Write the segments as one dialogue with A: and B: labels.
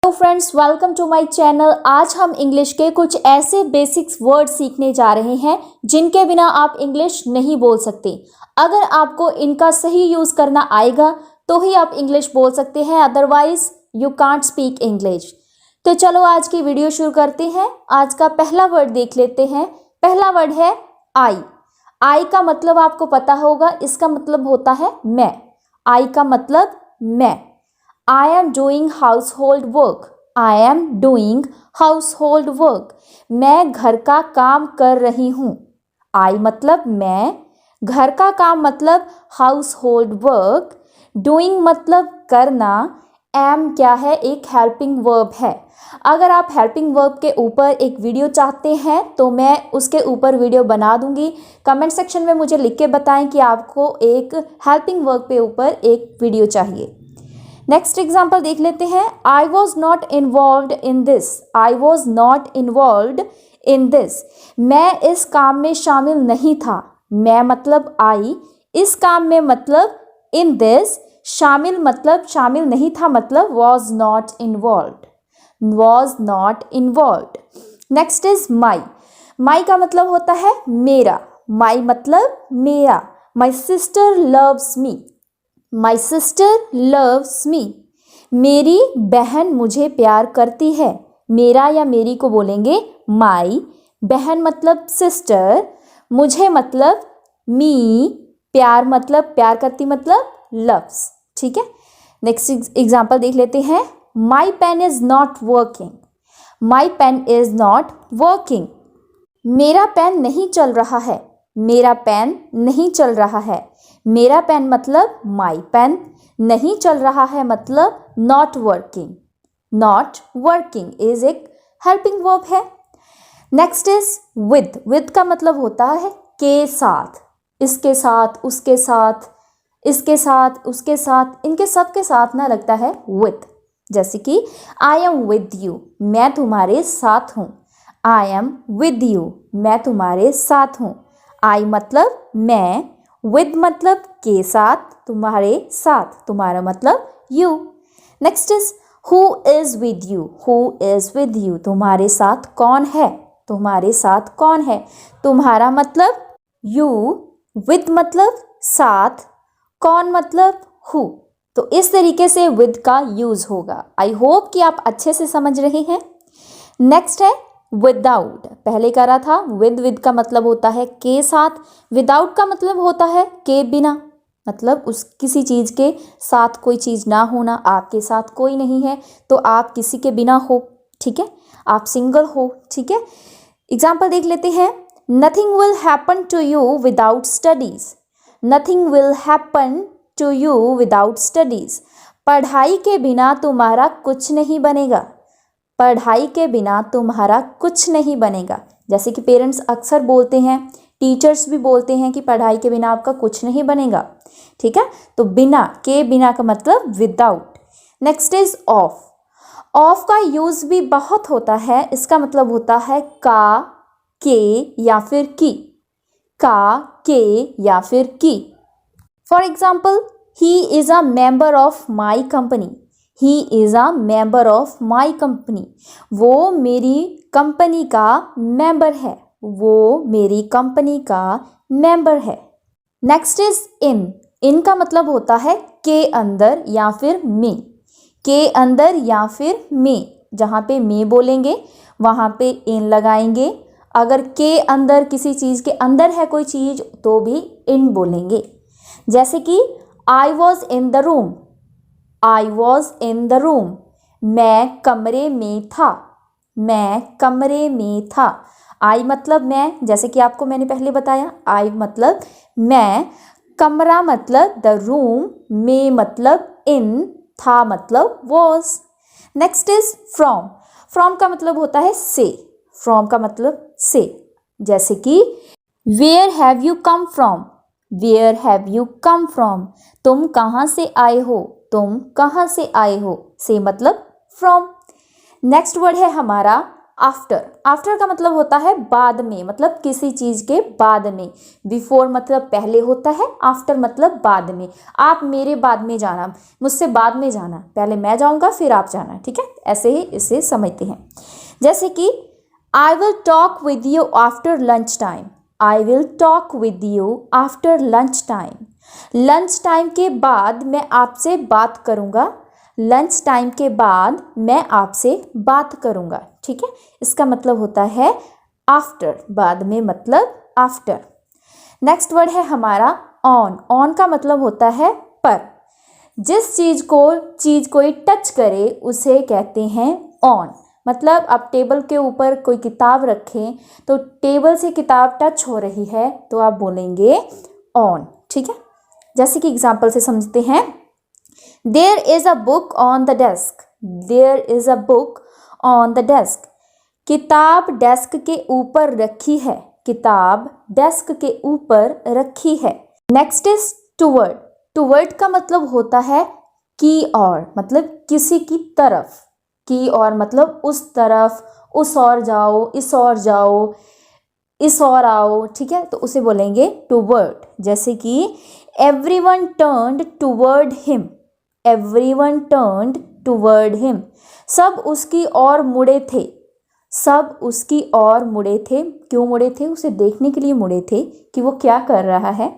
A: Hello friends, welcome to my channel. आज हम English के कुछ ऐसे बेसिक्स वर्ड सीखने जा रहे हैं जिनके बिना आप इंग्लिश नहीं बोल सकते। अगर आपको इनका सही यूज़ करना आएगा तो ही आप इंग्लिश बोल सकते हैं, otherwise you can't speak English. तो चलो आज की वीडियो शुरू करते हैं। आज का पहला वर्ड देख लेते हैं। पहला वर्ड है आई। आई का मतलब आपको पता होगा, इसका मतलब होता है मैं। आई का मतलब मैं। I am doing household work. I am doing household work. मैं घर का काम कर रही हूँ। I मतलब मैं, घर का काम मतलब household work, doing मतलब करना, am क्या है, एक हेल्पिंग वर्ब है। अगर आप हेल्पिंग वर्ब के ऊपर एक वीडियो चाहते हैं तो मैं उसके ऊपर वीडियो बना दूंगी। कमेंट सेक्शन में मुझे लिख के बताएं कि आपको एक हेल्पिंग वर्ब के ऊपर एक वीडियो चाहिए। नेक्स्ट एग्जाम्पल देख लेते हैं। I was not involve in this. I was not involve in this. मैं इस काम में शामिल नहीं था। मैं मतलब आई, इस काम में मतलब इन दिस, शामिल मतलब शामिल नहीं था मतलब was not involve. Was not involve. Next is my. My का मतलब होता है मेरा। माई मतलब मेरा। My sister loves me. My sister loves me. मेरी बहन मुझे प्यार करती है। मेरा या मेरी को बोलेंगे माई, बहन मतलब सिस्टर, मुझे मतलब मी, प्यार मतलब प्यार करती मतलब लव्स। ठीक है। नेक्स्ट एग्जाम्पल देख लेते हैं। My pen is not working. My pen is not working. मेरा पेन नहीं चल रहा है। मेरा पेन नहीं चल रहा है। मेरा पेन मतलब माई पेन, नहीं चल रहा है मतलब not working. Not working is एक हेल्पिंग वर्ब है। Next is with. विद का मतलब होता है के साथ, इसके साथ, उसके साथ, इसके साथ, उसके साथ, इनके सब के साथ ना लगता है विद। जैसे कि आई एम विद यू, मैं तुम्हारे साथ हूँ। आई एम विद यू, मैं तुम्हारे साथ हूँ। आई मतलब मैं, विद मतलब के साथ, तुम्हारे साथ, तुम्हारा मतलब you. Next is who is with you. Who is with you, तुम्हारे साथ कौन है। तुम्हारे साथ कौन है, तुम्हारा मतलब यू, विद मतलब साथ, कौन मतलब हु। तो इस तरीके से विद का यूज होगा। आई होप कि आप अच्छे से समझ रहे हैं। नेक्स्ट है विदाउट। पहले करा था विद। विद का मतलब होता है के साथ। विदाउट का मतलब होता है के बिना, मतलब उस किसी चीज़ के साथ कोई चीज़ ना होना। आपके साथ कोई नहीं है तो आप किसी के बिना हो। ठीक है, आप सिंगल हो। ठीक है। एग्जाम्पल देख लेते हैं। Nothing will happen to you without studies. Nothing will happen to you without studies. पढ़ाई के बिना तुम्हारा कुछ नहीं बनेगा। पढ़ाई के बिना तुम्हारा कुछ नहीं बनेगा। जैसे कि पेरेंट्स अक्सर बोलते हैं, टीचर्स भी बोलते हैं कि पढ़ाई के बिना आपका कुछ नहीं बनेगा। ठीक है, तो बिना, के बिना का मतलब without. Next is of. Of का यूज भी बहुत होता है। इसका मतलब होता है का, के या फिर की। का, के या फिर की। For example, he is a member of my company. He is a member of my company. वो मेरी कंपनी का मेंबर है। वो मेरी कंपनी का मेंबर है। Next is in. इन का मतलब होता है के अंदर या फिर में। के अंदर या फिर में। जहाँ पे में बोलेंगे वहाँ पे इन लगाएंगे। अगर के अंदर, किसी चीज़ के अंदर है कोई चीज़ तो भी इन बोलेंगे। जैसे कि I was in the room. I was in the room, मैं कमरे में था। मैं कमरे में था। आई मतलब मैं, जैसे कि आपको मैंने पहले बताया। आई मतलब मैं, कमरा मतलब द रूम, में मतलब इन, था मतलब was. Next is from. From का मतलब होता है से। फ्रॉम का मतलब से। जैसे कि where have you come from. Where have you come from, तुम कहाँ से आए हो। तुम कहाँ से आए हो, से मतलब फ्रॉम। नेक्स्ट वर्ड है हमारा आफ्टर, आफ्टर का मतलब होता है बाद में, मतलब किसी चीज़ के बाद में। बिफोर मतलब पहले होता है, आफ्टर मतलब बाद में। आप मेरे बाद में जाना, मुझसे बाद में जाना, पहले मैं जाऊंगा फिर आप जाना, ठीक है, ऐसे ही इसे समझते हैं। जैसे कि I will talk with you after lunch time, I will talk with you after lunch time. Lunch time के बाद मैं आपसे बात करूँगा, लंच टाइम के बाद मैं आपसे बात करूँगा, ठीक है। इसका मतलब होता है आफ्टर, बाद में मतलब आफ्टर। नेक्स्ट वर्ड है हमारा ऑन, ऑन का मतलब होता है पर। जिस चीज़ कोई टच करे उसे कहते हैं ऑन। मतलब आप टेबल के ऊपर कोई किताब रखें तो टेबल से किताब टच हो रही है तो आप बोलेंगे ऑन, ठीक है। जैसे कि एग्जाम्पल से समझते हैं, there is a book on the desk, there is a book on the desk. किताब डेस्क के ऊपर रखी है, किताब डेस्क के ऊपर रखी है। नेक्स्ट इज टुवर्ड, टुवर्ड का मतलब होता है की और, मतलब किसी की तरफ। की और मतलब उस तरफ, उस और जाओ, इस और जाओ, इस और आओ, ठीक है, तो उसे बोलेंगे टुवर्ड। जैसे कि everyone turned toward him, everyone turned toward him. सब उसकी ओर मुड़े थे, सब उसकी ओर मुड़े थे। क्यों मुड़े थे? उसे देखने के लिए मुड़े थे कि वो क्या कर रहा है,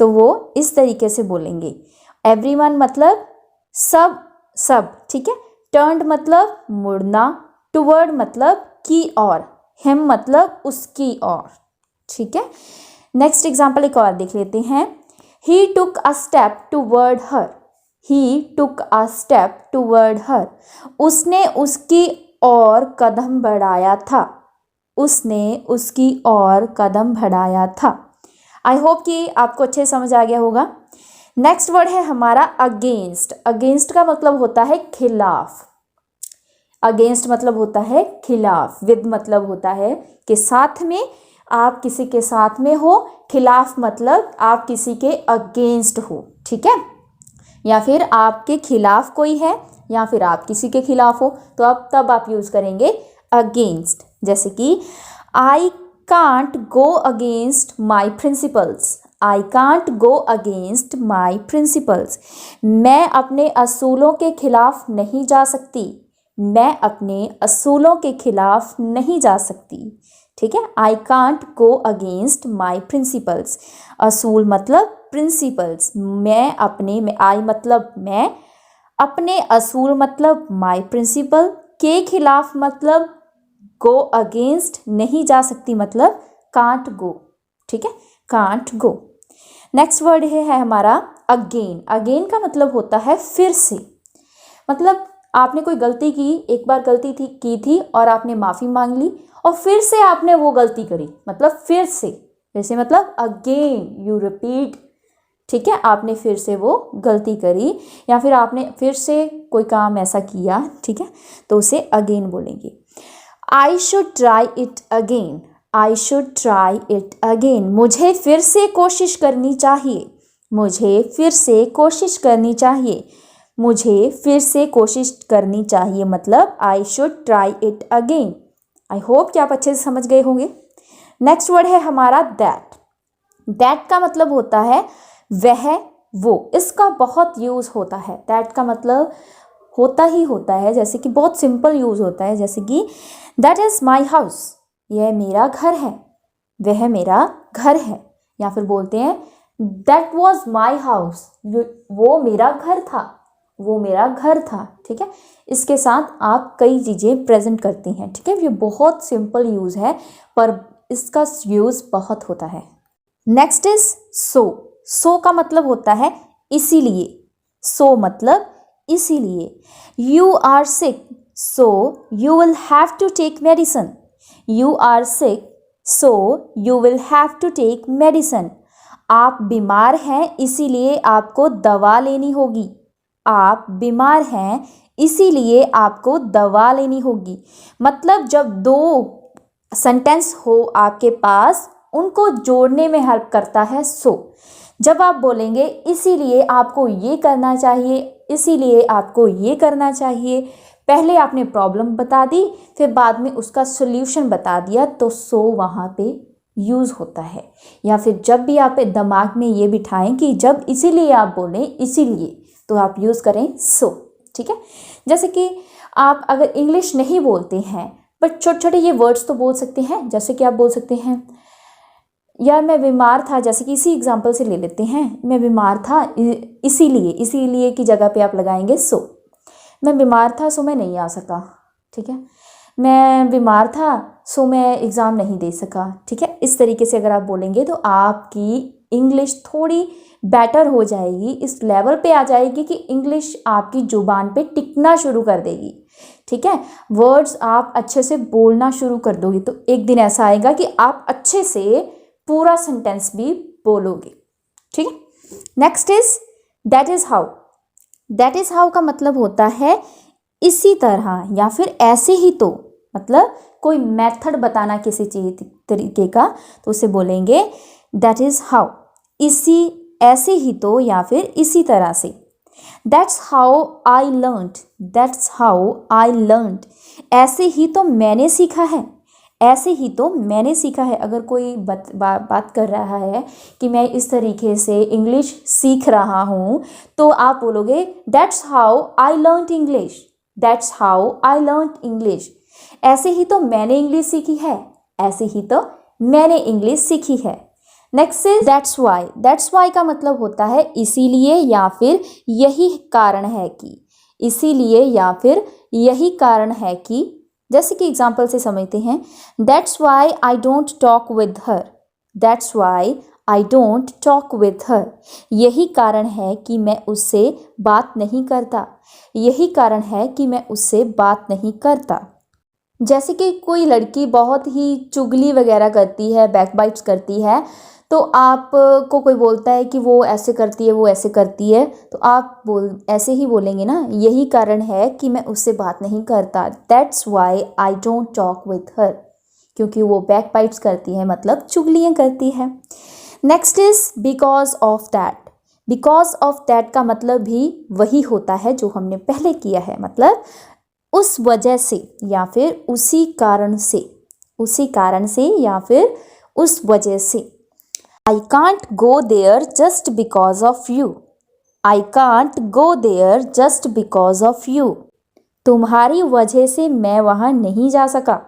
A: तो वो इस तरीके से बोलेंगे। एवरीवन मतलब सब, सब, ठीक है। टर्न्ड मतलब मुड़ना, टुवर्ड मतलब की ओर, हिम मतलब उसकी ओर, ठीक है। नेक्स्ट एग्जाम्पल एक और देख लेते हैं। He took a step toward her, he took a step toward her. उसने उसकी ओर कदम बढ़ाया था, उसने उसकी ओर कदम बढ़ाया था। आई होप कि आपको अच्छे समझ आ गया होगा। नेक्स्ट वर्ड है हमारा अगेंस्ट, अगेंस्ट का मतलब होता है खिलाफ। अगेंस्ट मतलब होता है खिलाफ, विद मतलब होता है कि साथ में, आप किसी के साथ में हो, खिलाफ मतलब आप किसी के अगेंस्ट हो, ठीक है। या फिर आपके खिलाफ कोई है या फिर आप किसी के खिलाफ हो तो आप तब आप यूज़ करेंगे अगेंस्ट। जैसे कि I can't go against my principles, I can't go against my principles. मैं अपने असूलों के खिलाफ नहीं जा सकती, मैं अपने असूलों के खिलाफ नहीं जा सकती, ठीक है। I can't go against my principles. असूल मतलब प्रिंसिपल्स, मैं अपने, में आई मतलब मैं, अपने असूल मतलब माई प्रिंसिपल, के खिलाफ मतलब गो अगेंस्ट, नहीं जा सकती मतलब कांट गो, ठीक है, कांट गो। नेक्स्ट वर्ड है हमारा अगेन, अगेन का मतलब होता है फिर से। मतलब आपने कोई गलती की, एक बार गलती की थी और आपने माफ़ी मांग ली और फिर से आपने वो गलती करी, मतलब फिर से मतलब अगेन, यू रिपीट, ठीक है। आपने फिर से वो गलती करी या फिर आपने फिर से कोई काम ऐसा किया, ठीक है, तो उसे अगेन बोलेंगे। I should try it again, I should try it again. मुझे फिर से कोशिश करनी चाहिए, मुझे फिर से कोशिश करनी चाहिए, मुझे फिर से कोशिश करनी चाहिए मतलब I should try it again. I hope कि आप अच्छे से समझ गए होंगे। नेक्स्ट वर्ड है हमारा दैट, दैट का मतलब होता है वह, वो। इसका बहुत यूज़ होता है, दैट का मतलब होता ही होता है, जैसे कि बहुत सिंपल यूज़ होता है, जैसे कि दैट इज़ माई हाउस, यह मेरा घर है, वह मेरा घर है। या फिर बोलते हैं दैट वॉज माई हाउस, वो मेरा घर था, वो मेरा घर था, ठीक है। इसके साथ आप कई चीज़ें प्रेजेंट करती हैं, ठीक है। ये बहुत सिंपल यूज़ है पर इसका यूज़ बहुत होता है। नेक्स्ट इज सो, सो का मतलब होता है इसीलिए, सो मतलब इसीलिए। You are sick so you will have to take medicine, you are sick so you will have to take medicine. आप बीमार हैं इसीलिए आपको दवा लेनी होगी, आप बीमार हैं इसीलिए आपको दवा लेनी होगी। मतलब जब दो सेंटेंस हो आपके पास, उनको जोड़ने में हेल्प करता है सो। जब आप बोलेंगे इसीलिए आपको ये करना चाहिए, इसीलिए आपको ये करना चाहिए, पहले आपने प्रॉब्लम बता दी, फिर बाद में उसका सोल्यूशन बता दिया, तो सो वहाँ पे यूज़ होता है। या फिर जब भी आप दिमाग में ये बिठाएं कि जब इसीलिए आप बोलें इसीलिए, तो आप यूज़ करें सो। ठीक है, जैसे कि आप अगर इंग्लिश नहीं बोलते हैं बट छोटे छोटे ये वर्ड्स तो बोल सकते हैं। जैसे कि आप बोल सकते हैं यार मैं बीमार था, जैसे कि इसी एग्जांपल से ले लेते हैं, मैं बीमार था इसीलिए, इसीलिए की जगह पे आप लगाएंगे सो। मैं बीमार था सो मैं नहीं आ सका। ठीक है, मैं बीमार था सो मैं एग्ज़ाम नहीं दे सका। ठीक है, इस तरीके से अगर आप बोलेंगे तो आपकी इंग्लिश थोड़ी बेटर हो जाएगी, इस लेवल पे आ जाएगी कि इंग्लिश आपकी ज़ुबान पे टिकना शुरू कर देगी। ठीक है, वर्ड्स आप अच्छे से बोलना शुरू कर दोगे तो एक दिन ऐसा आएगा कि आप अच्छे से पूरा सेंटेंस भी बोलोगे। ठीक है, next is that is how. That is how का मतलब होता है इसी तरह या फिर ऐसे ही, तो मतलब कोई मेथड बताना किसी चीज तरीके का, तो उसे बोलेंगे दैट इज़ हाउ, इसी ऐसे ही तो या फिर इसी तरह से। That's how I learned, that's how I learned, ऐसे ही तो मैंने सीखा है, ऐसे ही तो मैंने सीखा है। अगर कोई बात कर रहा है कि मैं इस तरीके से इंग्लिश सीख रहा हूँ, तो आप बोलोगे that's how I learned English, that's how I learned English, ऐसे ही तो मैंने इंग्लिश सीखी है, ऐसे ही तो मैंने इंग्लिश सीखी है। Next is that's why. That's why का मतलब होता है इसीलिए या फिर यही कारण है कि, इसीलिए या फिर यही कारण है कि। जैसे कि एग्जाम्पल से समझते हैं, that's why I don't talk with her, that's why I don't talk with her, यही कारण है कि मैं उससे बात नहीं करता, यही कारण है कि मैं उससे बात नहीं करता। जैसे कि कोई लड़की बहुत ही चुगली वगैरह करती है, बैकबाइट्स करती है, तो आपको कोई बोलता है कि वो ऐसे करती है, वो ऐसे करती है, तो आप ऐसे ही बोलेंगे ना, यही कारण है कि मैं उससे बात नहीं करता, that's why I don't talk with her, क्योंकि वो बैकबाइट्स करती है, मतलब चुगलियाँ करती है। Next is because of that. Because of that का मतलब भी वही होता है जो हमने पहले किया है, मतलब उस वजह से या फिर उसी कारण से, उसी कारण से या फिर उस वजह से। I can't go there just because of you. I can't go there just because of you. तुम्हारी वजह से मैं वहाँ नहीं जा सका,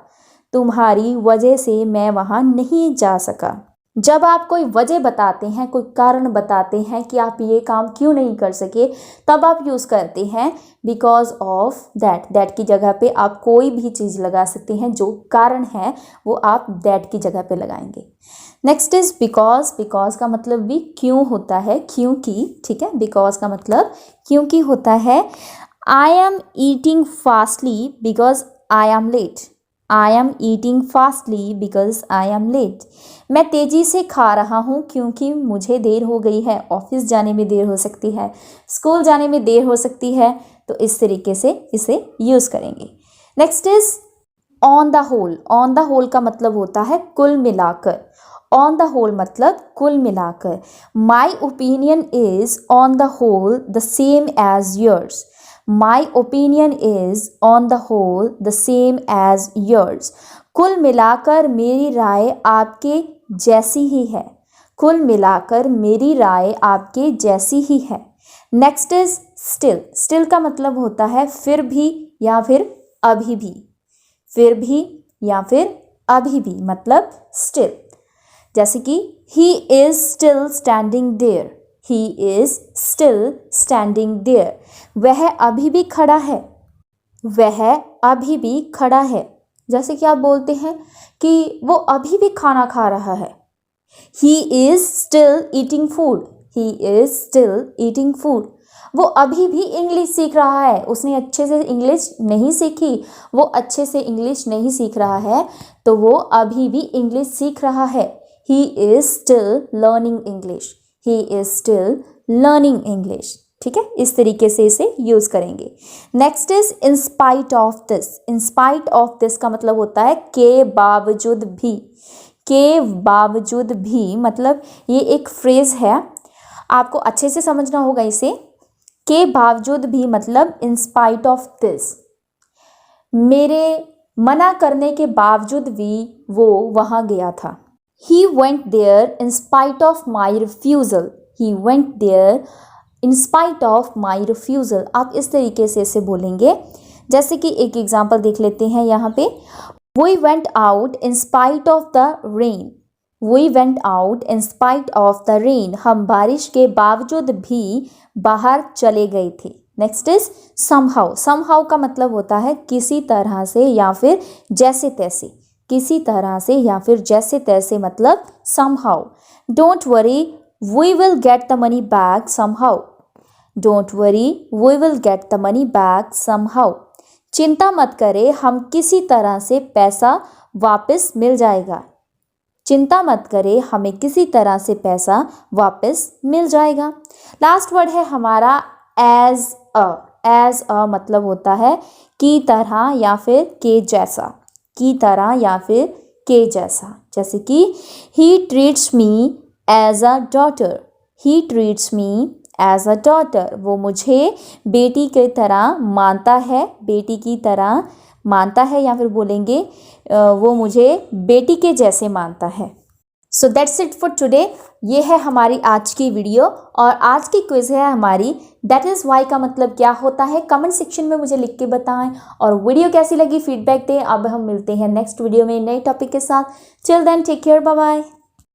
A: तुम्हारी वजह से मैं वहाँ नहीं जा सका। जब आप कोई वजह बताते हैं, कोई कारण बताते हैं कि आप ये काम क्यों नहीं कर सके, तब आप यूज़ करते हैं बिकॉज ऑफ दैट। दैट की जगह पे आप कोई भी चीज़ लगा सकते हैं, जो कारण है वो आप दैट की जगह पे लगाएंगे। Next is because. बिकॉज का मतलब भी क्यों होता है, क्योंकि। ठीक है, बिकॉज का मतलब क्योंकि होता है। I am eating fastly because I am late, I am eating fastly because I am late, मैं तेज़ी से खा रहा हूँ क्योंकि मुझे देर हो गई है, ऑफिस जाने में देर हो सकती है, स्कूल जाने में देर हो सकती है, तो इस तरीके से इसे यूज़ करेंगे। Next is on the whole. On the whole का मतलब होता है कुल मिलाकर, ऑन द होल मतलब कुल मिलाकर। My opinion is on the whole the same as yours, my opinion is on the whole the same as yours, कुल मिलाकर मेरी राय आपके जैसी ही है, कुल मिलाकर मेरी राय आपके जैसी ही है। Next is still. स्टिल का मतलब होता है फिर भी या फिर अभी भी, फिर भी या फिर अभी भी, मतलब स्टिल। जैसे कि he is still standing there, he is still standing there, वह अभी भी खड़ा है, वह अभी भी खड़ा है। जैसे कि आप बोलते हैं कि वो अभी भी खाना खा रहा है, ही is still eating food, he is still eating food, वो अभी भी इंग्लिश सीख रहा है, उसने अच्छे से इंग्लिश नहीं सीखी, वो अच्छे से इंग्लिश नहीं सीख रहा है, तो वो अभी भी इंग्लिश सीख रहा है। ही is still learning English, he is still learning English. ठीक है, इस तरीके से इसे यूज़ करेंगे। Next is in spite of this. In spite of this का मतलब होता है के बावजूद भी, के बावजूद भी, मतलब ये एक फ्रेज है, आपको अच्छे से समझना होगा इसे। के बावजूद भी मतलब इन स्पाइट ऑफ दिस, मेरे मना करने के बावजूद भी वो वहाँ गया था। He went there in spite of my refusal. He went there in spite of my refusal. आप इस तरीके से इसे बोलेंगे। जैसे कि एक एग्जाम्पल देख लेते हैं यहाँ पे। We went out in spite of the rain. We went out in spite of the rain. हम बारिश के बावजूद भी बाहर चले गए थे। Next is somehow. somehow का मतलब होता है किसी तरह से या फिर जैसे तैसे। किसी तरह से या फिर जैसे तैसे मतलब somehow. Don't worry, we will get the money back somehow. Don't worry, we will get the money back somehow. चिंता मत करें, हम किसी तरह से पैसा वापस मिल जाएगा। चिंता मत करें, हमें किसी तरह से पैसा वापस मिल जाएगा। लास्ट वर्ड है हमारा एज अ। एज अ मतलब होता है की तरह या फिर के जैसा। की तरह या फिर के जैसा। जैसे कि he treats me as a daughter. He treats me as a daughter. वो मुझे बेटी की तरह मानता है। बेटी की तरह मानता है या फिर बोलेंगे वो मुझे बेटी के जैसे मानता है। So that's it for today. ये है हमारी आज की वीडियो और आज की क्विज है हमारी दैट इज़ वाई का मतलब क्या होता है। कमेंट सेक्शन में मुझे लिख के बताएं और वीडियो कैसी लगी फीडबैक दें। अब हम मिलते हैं नेक्स्ट वीडियो में नए टॉपिक के साथ। Till then take care, bye bye.